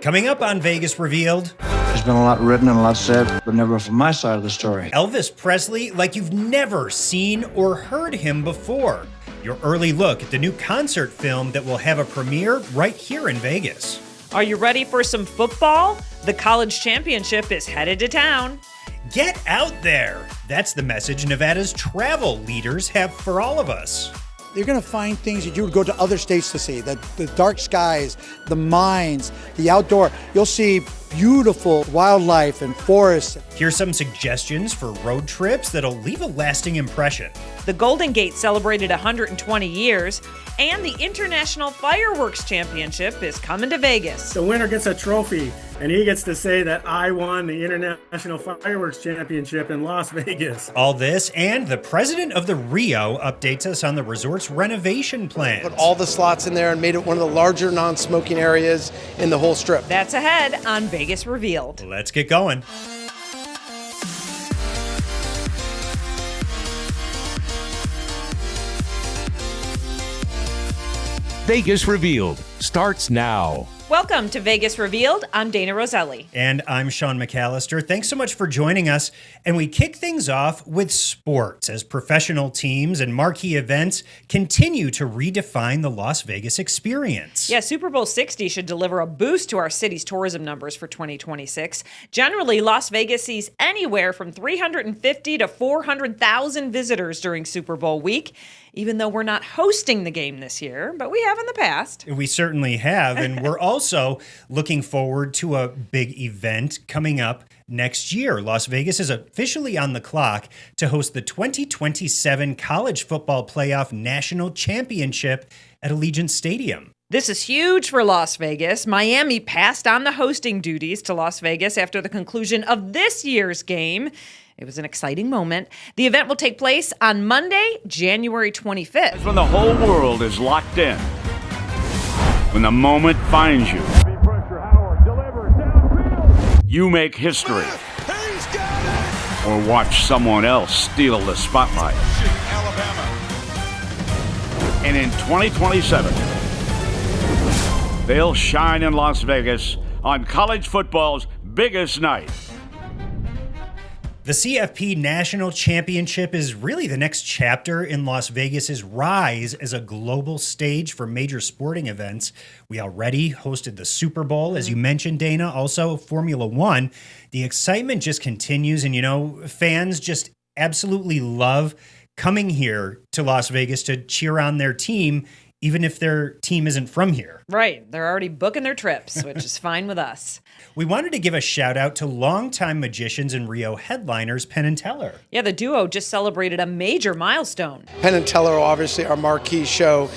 Coming up on Vegas Revealed. There's been a lot written and a lot said, but never from my side of the story. Elvis Presley like you've never seen or heard him before. Your early look at the new concert film that will have a premiere right here in Vegas. Are you ready for some football? The college championship is headed to town. Get out there! That's the message Nevada's travel leaders have for all of us. You're going to find things that you would go to other states to see. The dark skies, the mines, the outdoor. You'll see beautiful wildlife and forests. Here's some suggestions for road trips that'll leave a lasting impression. The Golden Gate celebrated 120 years, and the International Fireworks Championship is coming to Vegas. The winner gets a trophy, and he gets to say that I won the International Fireworks Championship in Las Vegas. All this, and the president of the Rio updates us on the resort's renovation plans. Put all the slots in there and made it one of the larger non-smoking areas in the whole strip. That's ahead on Vegas Revealed. Let's get going. Vegas Revealed starts now. Welcome to Vegas Revealed. I'm Dana Roselli. And I'm Sean McAllister. Thanks so much for joining us. And we kick things off with sports as professional teams and marquee events continue to redefine the Las Vegas experience. Yeah, Super Bowl 60 should deliver a boost to our city's tourism numbers for 2026. Generally, Las Vegas sees anywhere from 350 to 400,000 visitors during Super Bowl week, even though we're not hosting the game this year, but we have in the past. We certainly have, and we're also looking forward to a big event coming up next year. Las Vegas is officially on the clock to host the 2027 College Football Playoff National Championship at Allegiant Stadium. This is huge for Las Vegas. Miami passed on the hosting duties to Las Vegas after the conclusion of this year's game. It was an exciting moment. The event will take place on Monday, January 25th. It's when the whole world is locked in. When the moment finds you. You make history. Or watch someone else steal the spotlight. And in 2027, they'll shine in Las Vegas on college football's biggest night. The CFP National Championship is really the next chapter in Las Vegas's rise as a global stage for major sporting events. We already hosted the Super Bowl, as you mentioned, Dana, also Formula One. The excitement just continues, and, you know, fans just absolutely love coming here to Las Vegas to cheer on their team, even if their team isn't from here. Right. They're already booking their trips, which is fine with us. We wanted to give a shout out to longtime magicians and Rio headliners, Penn and Teller. Yeah, the duo just celebrated a major milestone. Penn and Teller, obviously our marquee show,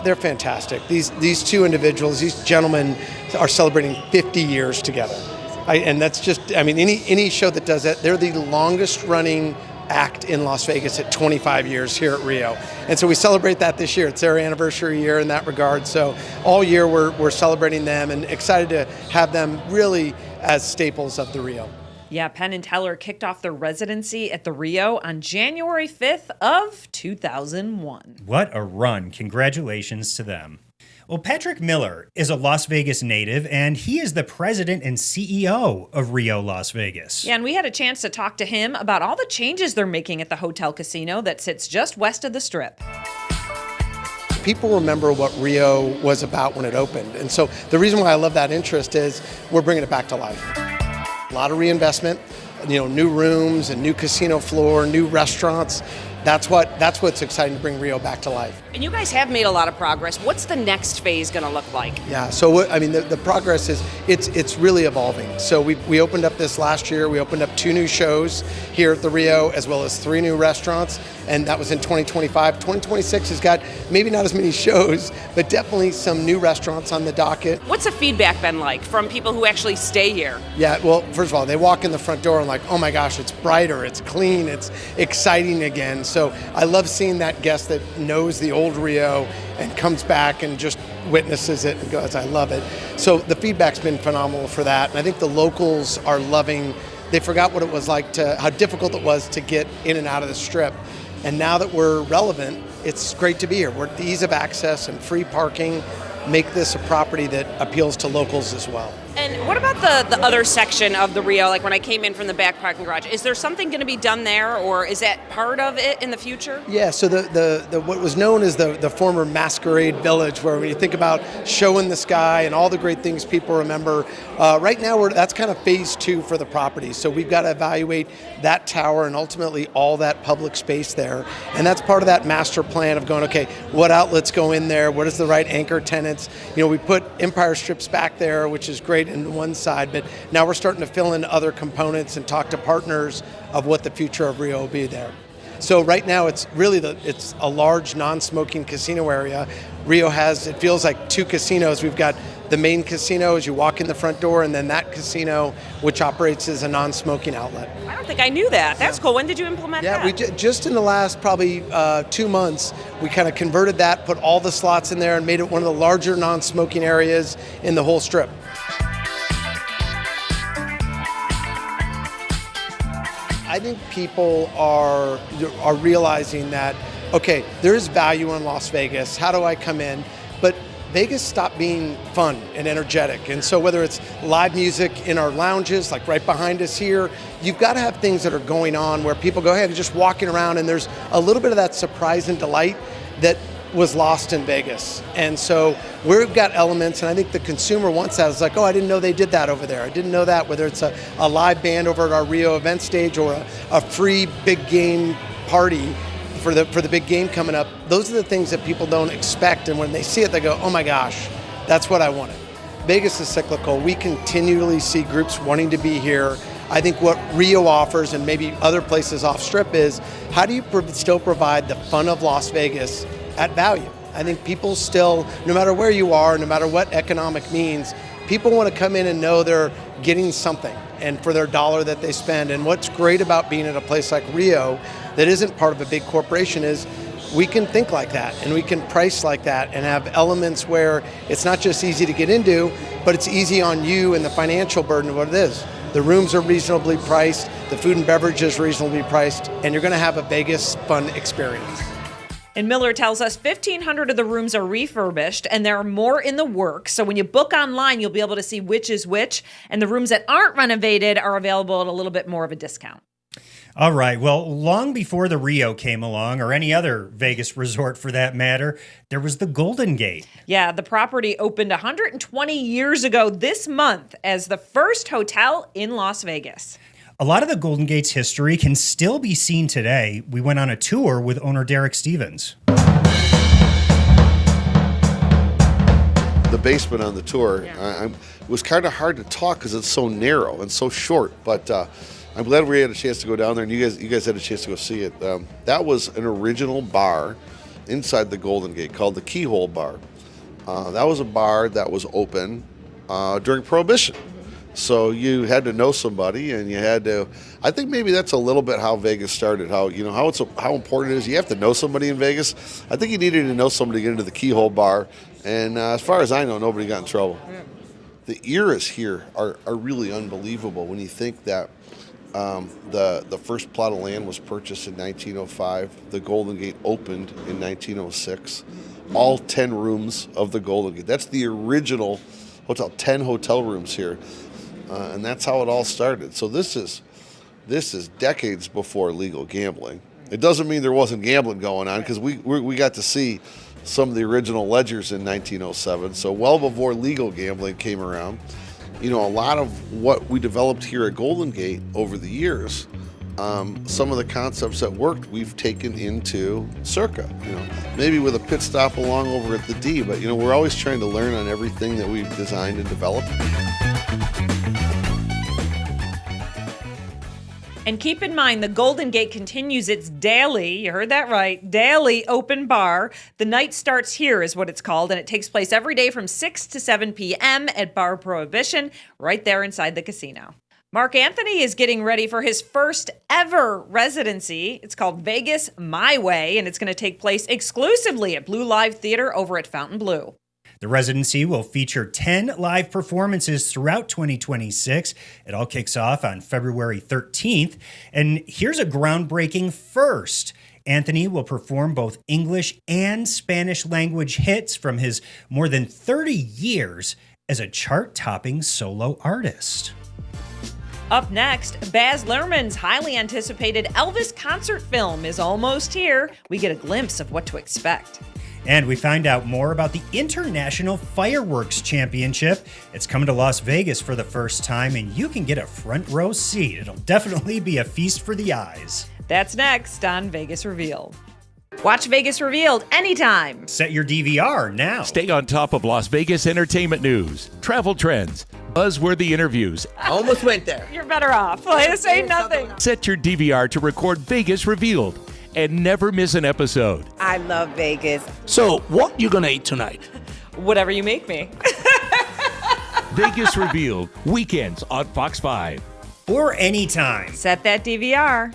they're fantastic. These two individuals, these gentlemen are celebrating 50 years together. And that's just, I mean, any show that does that, they're the longest running act in Las Vegas at 25 years here at Rio. And so we celebrate that this year. It's their anniversary year in that regard. So all year we're celebrating them and excited to have them really as staples of the Rio. Yeah, Penn and Teller kicked off their residency at the Rio on January 5th of 2001. What a run. Congratulations to them. Well, Patrick Miller is a Las Vegas native, and he is the president and CEO of Rio Las Vegas. Yeah, and we had a chance to talk to him about all the changes they're making at the hotel casino that sits just west of the Strip. People remember what Rio was about when it opened. And so the reason why I love that interest is we're bringing it back to life. A lot of reinvestment, you know, new rooms and new casino floor, new restaurants. That's what's exciting to bring Rio back to life. And you guys have made a lot of progress. What's the next phase going to look like? Yeah, so I mean, the progress is it's really evolving. So we opened up this last year. We opened up 2 new shows here at the Rio, as well as 3 new restaurants, and that was in 2025. 2026 has got maybe not as many shows, but definitely some new restaurants on the docket. What's the feedback been like from people who actually stay here? Yeah, well, first of all, they walk in the front door and like, oh my gosh, it's brighter, it's clean, it's exciting again. So I love seeing that guest that knows the old Rio and comes back and just witnesses it and goes, I love it. So the feedback's been phenomenal for that. And I think the locals are loving, they forgot what it was like how difficult it was to get in and out of the Strip. And now that we're relevant, it's great to be here. We're the ease of access and free parking. make this a property that appeals to locals as well. And what about the other section of the Rio, like when I came in from the back parking garage? Is there something going to be done there, or is that part of it in the future? Yeah, so the what was known as the former Masquerade Village, where when you think about show in the sky and all the great things people remember, right now that's kind of phase 2 for the property. So we've got to evaluate that tower and ultimately all that public space there. And that's part of that master plan of going, okay, what outlets go in there? What is the right anchor tenants? We put Empire Strips back there, which is great in one side, but now we're starting to fill in other components and talk to partners of what the future of Rio will be there. So right now it's really it's a large non-smoking casino area. Rio has, it feels like 2 casinos. We've got the main casino as you walk in the front door, and then that casino which operates as a non-smoking outlet. I don't think I knew that. That's cool. When did you implement that? Yeah, we just in the last probably 2 months, we kind of converted that, put all the slots in there, and made it one of the larger non-smoking areas in the whole strip. I think people are realizing that, okay, there is value in Las Vegas. How do I come in? But Vegas stopped being fun and energetic. And so whether it's live music in our lounges, like right behind us here, you've got to have things that are going on where people go, hey, I'm just walking around, and there's a little bit of that surprise and delight that was lost in Vegas. And so we've got elements, and I think the consumer wants that. It's like, oh, I didn't know they did that over there. I didn't know that, whether it's a live band over at our Rio event stage or a free big game party for the big game coming up. Those are the things that people don't expect, and when they see it, they go, oh my gosh, that's what I wanted. Vegas is cyclical. We continually see groups wanting to be here. I think what Rio offers, and maybe other places off strip, is how do you still provide the fun of Las Vegas at value? I think people still, no matter where you are, no matter what economic means, people want to come in and know they're getting something and for their dollar that they spend. And what's great about being at a place like Rio that isn't part of a big corporation is we can think like that, and we can price like that, and have elements where it's not just easy to get into, but it's easy on you and the financial burden of what it is. The rooms are reasonably priced, the food and beverage is reasonably priced, and you're going to have a Vegas fun experience. And Miller tells us 1,500 of the rooms are refurbished, and there are more in the works. So when you book online, you'll be able to see which is which. And the rooms that aren't renovated are available at a little bit more of a discount. All right. Well, long before the Rio came along, or any other Vegas resort for that matter, there was the Golden Gate. Yeah, the property opened 120 years ago this month as the first hotel in Las Vegas. A lot of the Golden Gate's history can still be seen today. We went on a tour with owner Derek Stevens. The basement on the tour, it was kind of hard to talk because it's so narrow and so short, but I'm glad we had a chance to go down there, and you guys had a chance to go see it. That was an original bar inside the Golden Gate called the Keyhole Bar. That was a bar that was open during Prohibition. So you had to know somebody, and you had to. I think maybe that's a little bit how Vegas started. How important it is. You have to know somebody in Vegas. I think you needed to know somebody to get into the Keyhole Bar, and as far as I know, nobody got in trouble. Yeah. The eras here are really unbelievable when you think that the first plot of land was purchased in 1905. The Golden Gate opened in 1906. All 10 rooms of the Golden Gate. That's the original hotel. 10 hotel rooms here. And that's how it all started. So this is decades before legal gambling. It doesn't mean there wasn't gambling going on, because we got to see some of the original ledgers in 1907. So well before legal gambling came around. A lot of what we developed here at Golden Gate over the years, some of the concepts that worked, we've taken into Circa. Maybe with a pit stop along over at the D, but we're always trying to learn on everything that we've designed and developed. And keep in mind, the Golden Gate continues its daily, you heard that right, daily open bar. The night starts here is what it's called, and it takes place every day from 6 to 7 p.m. at Bar Prohibition, right there inside the casino. Mark Anthony is getting ready for his first ever residency. It's called Vegas My Way, and it's going to take place exclusively at Blue Live Theater over at Fontainebleau. The residency will feature 10 live performances throughout 2026. It all kicks off on February 13th. And here's a groundbreaking first. Anthony will perform both English and Spanish language hits from his more than 30 years as a chart-topping solo artist. Up next, Baz Luhrmann's highly anticipated Elvis concert film is almost here. We get a glimpse of what to expect. And we find out more about the International Fireworks Championship. It's coming to Las Vegas for the first time, and you can get a front row seat. It'll definitely be a feast for the eyes. That's next on Vegas Revealed. Watch Vegas Revealed anytime. Set your DVR now. Stay on top of Las Vegas entertainment news, travel trends, buzzworthy interviews. I almost went there. You're better off. This ain't nothing. Set your DVR to record Vegas Revealed and never miss an episode. I love Vegas. So, what you gonna eat tonight? Whatever you make me. Vegas Revealed, weekends on Fox 5. Or anytime. Set that DVR.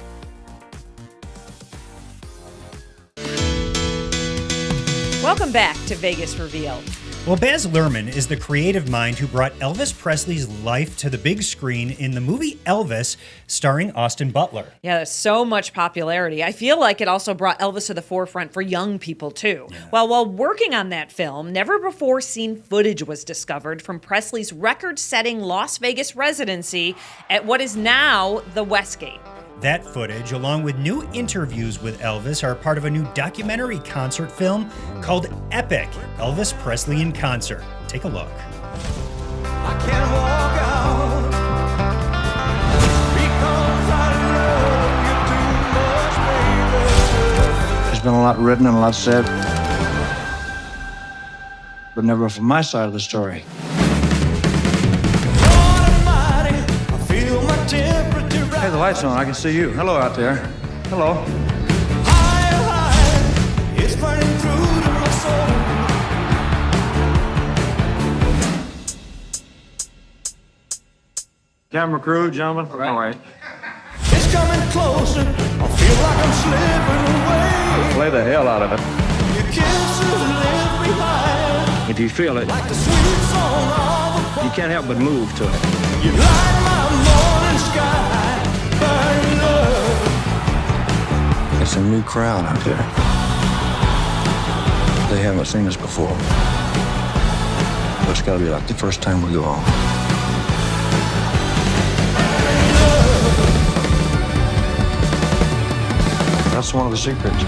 Welcome back to Vegas Revealed. Well, Baz Luhrmann is the creative mind who brought Elvis Presley's life to the big screen in the movie Elvis, starring Austin Butler. Yeah, there's so much popularity. I feel like it also brought Elvis to the forefront for young people, too. Yeah. Well, while working on that film, never-before-seen footage was discovered from Presley's record-setting Las Vegas residency at what is now the Westgate. That footage, along with new interviews with Elvis, are part of a new documentary concert film called Epic, Elvis Presley in Concert. Take a look. I can't walk out because I love you too much, baby. There's been a lot written and a lot said, but never from my side of the story. Hey, the light's on. I can see you. Hello out there. Hello. It's burning through to my soul. Camera crew, gentlemen. All right. It's coming closer. I feel like I'm slipping away. Play the hell out of it. Your kisses left behind. If you feel it, like the sweet song of a you can't help but move to it. You light my morning sky. Burning love. It's a new crowd out there. They haven't seen us before. But it's got to be like the first time we go on. That's one of the secrets.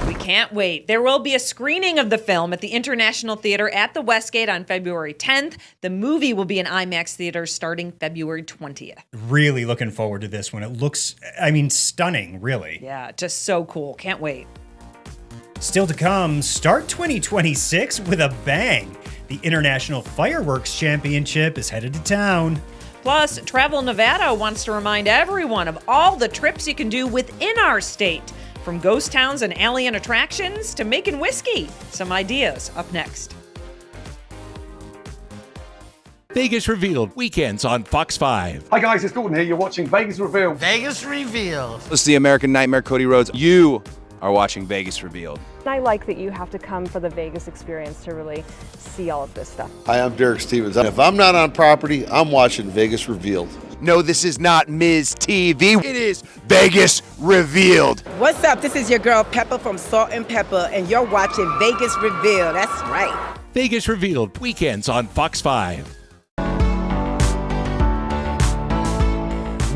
We can't wait. There will be a screening of the film at the International Theater at the Westgate on February 10th. The movie will be in IMAX theaters starting February 20th. Really looking forward to this one. It looks, stunning, really. Yeah, just so cool. Can't wait. Still to come, start 2026 with a bang. The International Fireworks Championship is headed to town. Plus, Travel Nevada wants to remind everyone of all the trips you can do within our state. From ghost towns and alien attractions to making whiskey. Some ideas up next. Vegas Revealed, weekends on Fox 5. Hi guys, it's Gordon here. You're watching Vegas Revealed. Vegas Revealed. This is the American Nightmare, Cody Rhodes. You are watching Vegas Revealed. I like that you have to come for the Vegas experience to really see all of this stuff. Hi, I'm Derek Stevens. If I'm not on property, I'm watching Vegas Revealed. No, this is not Ms. TV. It is Vegas Revealed. What's up? This is your girl Pepper from Salt and Pepper, and you're watching Vegas Revealed. That's right. Vegas Revealed, weekends on Fox 5.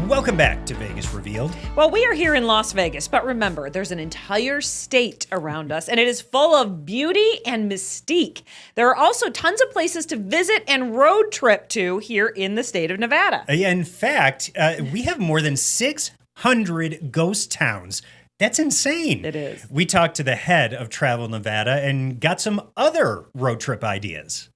Welcome back to Vegas Revealed. Well, we are here in Las Vegas, but remember, there's an entire state around us, and it is full of beauty and mystique. There are also tons of places to visit and road trip to here in the state of Nevada. In fact, we have more than 600 ghost towns. That's insane. It is. We talked to the head of Travel Nevada and got some other road trip ideas.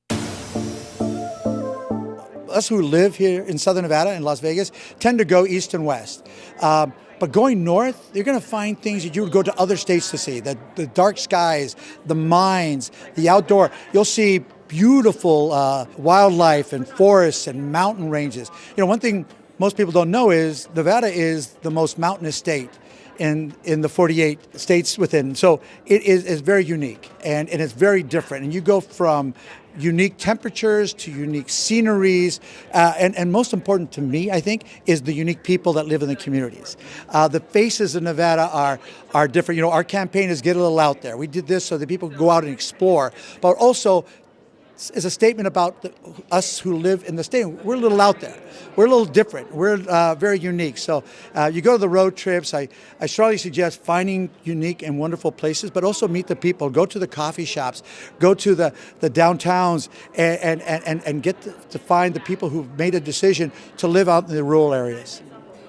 Us who live here in Southern Nevada in Las Vegas tend to go east and west. But going north, you're going to find things that you would go to other states to see. The dark skies, the mines, the outdoor. You'll see beautiful wildlife and forests and mountain ranges. You know, one thing most people don't know is Nevada is the most mountainous state in the 48 states within. So it is very unique and it's very different. And you go from unique temperatures to unique sceneries, and most important to me, I think, is the unique people that live in the communities. The faces of Nevada are different. You know, our campaign is get a little out there. We did this so that people can go out and explore, but also is a statement about us who live in the state. We're a little out there. We're a little different. We're very unique. So you go to the road trips. I strongly suggest finding unique and wonderful places, but also meet the people. Go to the coffee shops. Go to the downtowns and get to find the people who've made a decision to live out in the rural areas.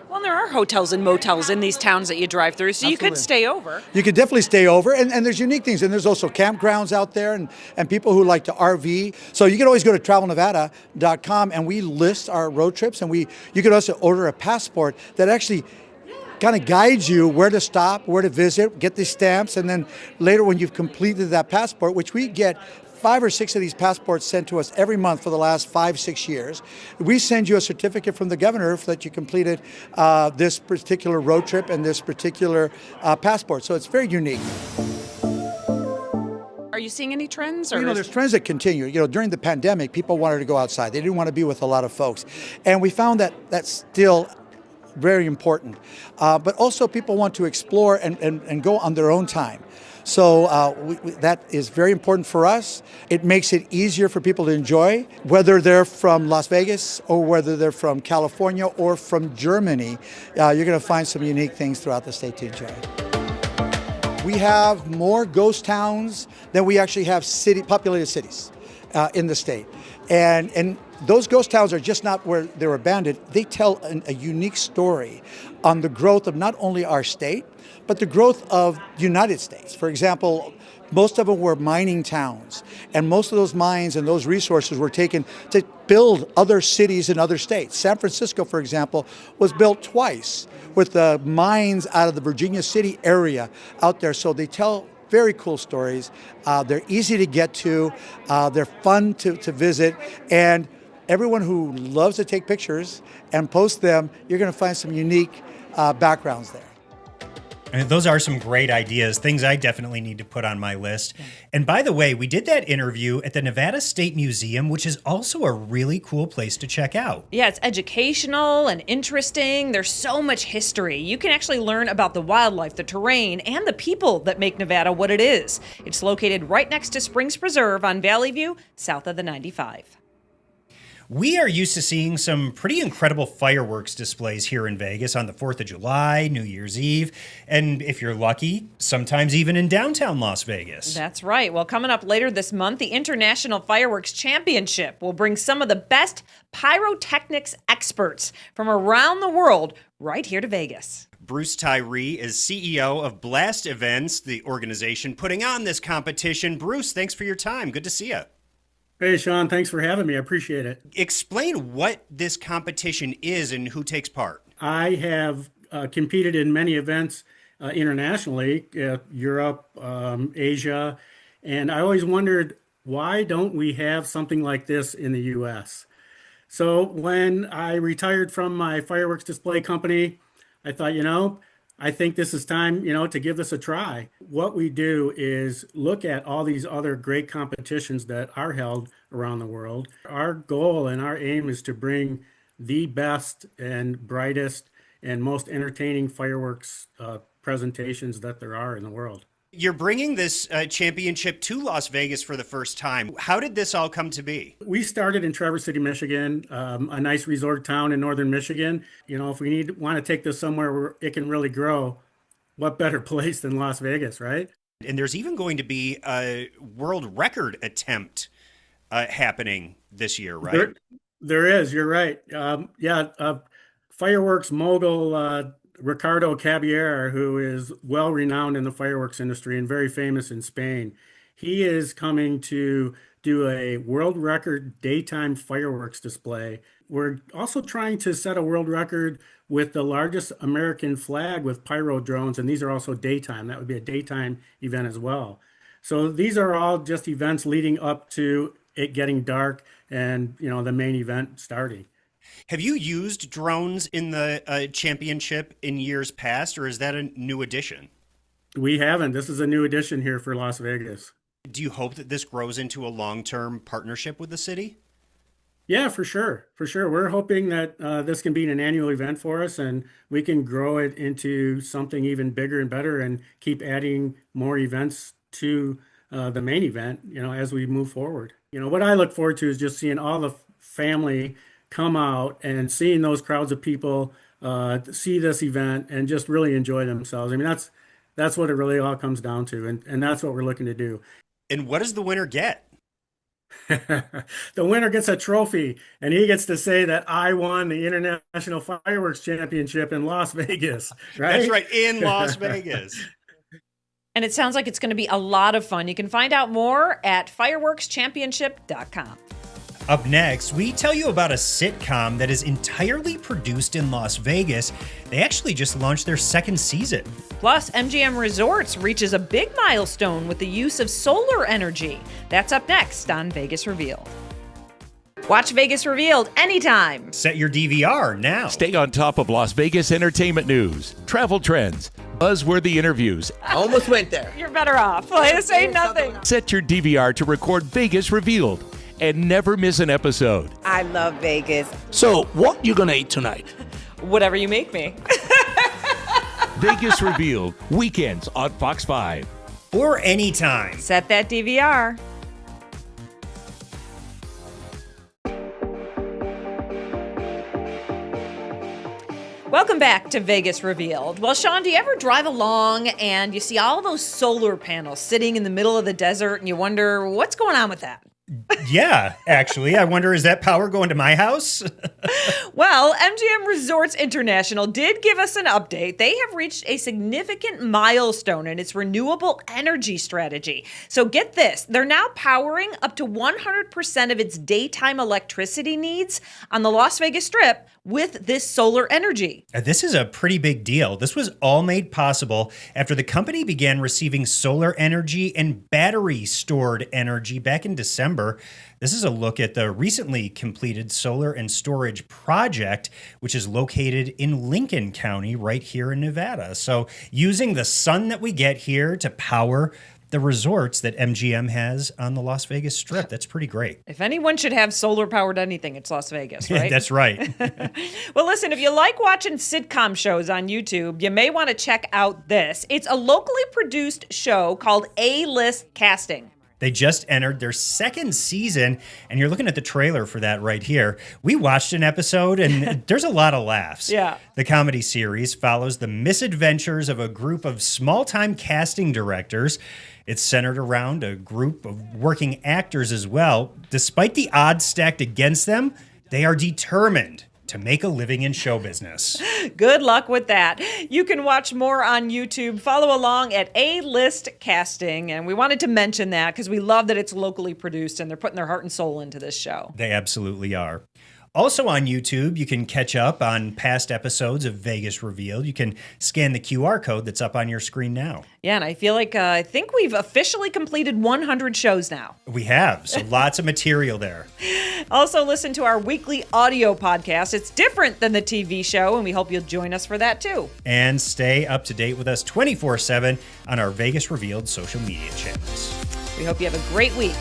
Well, there are hotels and motels in these towns that you drive through, so you could stay over. You could definitely stay over, and there's unique things, and there's also campgrounds out there, and people who like to RV. So you can always go to travelnevada.com, and we list our road trips, and you could also order a passport that actually kind of guides you where to stop, where to visit, get these stamps, and then later when you've completed that passport, which we get 5 or 6 of these passports sent to us every month for the last 5-6 years. We send you a certificate from the governor that you completed this particular road trip and this particular passport. So it's very unique. Are you seeing any trends? Or you know, there's trends that continue. You know, during the pandemic, people wanted to go outside. They didn't want to be with a lot of folks. And we found that that's still very important. But also people want to explore and go on their own time. So that is very important for us. It makes it easier for people to enjoy, whether they're from Las Vegas or whether they're from California or from Germany. You're going to find some unique things throughout the state to enjoy. We have more ghost towns than we actually have populated cities in the state. And those ghost towns are just not where they're abandoned. They tell a unique story on the growth of not only our state, but the growth of the United States. For example, most of them were mining towns, and most of those mines and those resources were taken to build other cities in other states. San Francisco, for example, was built twice with the mines out of the Virginia City area out there. So they tell very cool stories. They're easy to get to. They're fun to visit. And everyone who loves to take pictures and post them, you're going to find some unique backgrounds there. And those are some great ideas, things I definitely need to put on my list. And by the way, we did that interview at the Nevada State Museum, which is also a really cool place to check out. Yeah, it's educational and interesting. There's so much history. You can actually learn about the wildlife, the terrain, and the people that make Nevada what it is. It's located right next to Springs Preserve on Valley View, south of the 95. We are used to seeing some pretty incredible fireworks displays here in Vegas on the 4th of July, New Year's Eve, and if you're lucky, sometimes even in downtown Las Vegas. That's right. Well, coming up later this month, the International Fireworks Championship will bring some of the best pyrotechnics experts from around the world right here to Vegas. Bruce Tyree is CEO of Blast Events, the organization putting on this competition. Bruce, thanks for your time. Good to see you. Hey, Sean, thanks for having me. I appreciate it. Explain what this competition is and who takes part. I have competed in many events internationally, Europe, Asia, and I always wondered, why don't we have something like this in the U.S.? So when I retired from my fireworks display company, I thought, I think this is time, to give this a try. What we do is look at all these other great competitions that are held around the world. Our goal and our aim is to bring the best and brightest and most entertaining fireworks presentations that there are in the world. You're bringing this championship to Las Vegas for the first time. How did this all come to be? We started in Traverse City, Michigan, a nice resort town in northern Michigan. If we want to take this somewhere where it can really grow, what better place than Las Vegas, right? And there's even going to be a world record attempt happening this year, right? There is, you're right. Fireworks mogul Ricardo Caballero, who is well renowned in the fireworks industry and very famous in Spain, he is coming to do a world record daytime fireworks display. We're also trying to set a world record with the largest American flag with pyro drones, and these are also daytime. That would be a daytime event as well. So these are all just events leading up to it getting dark and the main event starting. Have you used drones in the championship in years past, or is that a new addition? We haven't. This is a new addition here for Las Vegas. Do you hope that this grows into a long-term partnership with the city? Yeah, for sure. For sure. We're hoping that this can be an annual event for us and we can grow it into something even bigger and better and keep adding more events to the main event, as we move forward. What I look forward to is just seeing all the family come out and seeing those crowds of people see this event and just really enjoy themselves. I mean, that's what it really all comes down to. And that's what we're looking to do. And what does the winner get? The winner gets a trophy, and he gets to say that I won the International Fireworks Championship in Las Vegas, right? That's right, in Las Vegas. And it sounds like it's going to be a lot of fun. You can find out more at fireworkschampionship.com. Up next, we tell you about a sitcom that is entirely produced in Las Vegas. They actually just launched their second season. Plus, MGM Resorts reaches a big milestone with the use of solar energy. That's up next on Vegas Revealed. Watch Vegas Revealed anytime. Set your DVR now. Stay on top of Las Vegas entertainment news, travel trends, buzzworthy interviews. I almost went there. You're better off. This ain't nothing. Set your DVR to record Vegas Revealed and never miss an episode. I love Vegas. So, what you gonna eat tonight? Whatever you make me. Vegas Revealed, weekends on Fox 5. Or anytime. Set that DVR. Welcome back to Vegas Revealed. Well, Sean, do you ever drive along and you see all those solar panels sitting in the middle of the desert and you wonder what's going on with that? Yeah, actually. I wonder, is that power going to my house? Well, MGM Resorts International did give us an update. They have reached a significant milestone in its renewable energy strategy. So get this, they're now powering up to 100% of its daytime electricity needs on the Las Vegas Strip with this solar energy. This is a pretty big deal. This was all made possible after the company began receiving solar energy and battery stored energy back in December. This is a look at the recently completed solar and storage project, which is located in Lincoln County right here in Nevada. So using the sun that we get here to power the resorts that MGM has on the Las Vegas Strip. That's pretty great. If anyone should have solar powered anything, it's Las Vegas, right? That's right. Well, listen, if you like watching sitcom shows on YouTube, you may want to check out this. It's a locally produced show called A-List Casting. They just entered their second season, and you're looking at the trailer for that right here. We watched an episode, and there's a lot of laughs. Yeah. The comedy series follows the misadventures of a group of small-time casting directors. It's centered around a group of working actors as well. Despite the odds stacked against them, they are determined to make a living in show business. Good luck with that. You can watch more on YouTube. Follow along at A-List Casting. And we wanted to mention that because we love that it's locally produced and they're putting their heart and soul into this show. They absolutely are. Also on YouTube, you can catch up on past episodes of Vegas Revealed. You can scan the QR code that's up on your screen now. Yeah, and I feel like I think we've officially completed 100 shows now. We have, so lots of material there. Also, listen to our weekly audio podcast. It's different than the TV show, and we hope you'll join us for that too. And stay up to date with us 24/7 on our Vegas Revealed social media channels. We hope you have a great week.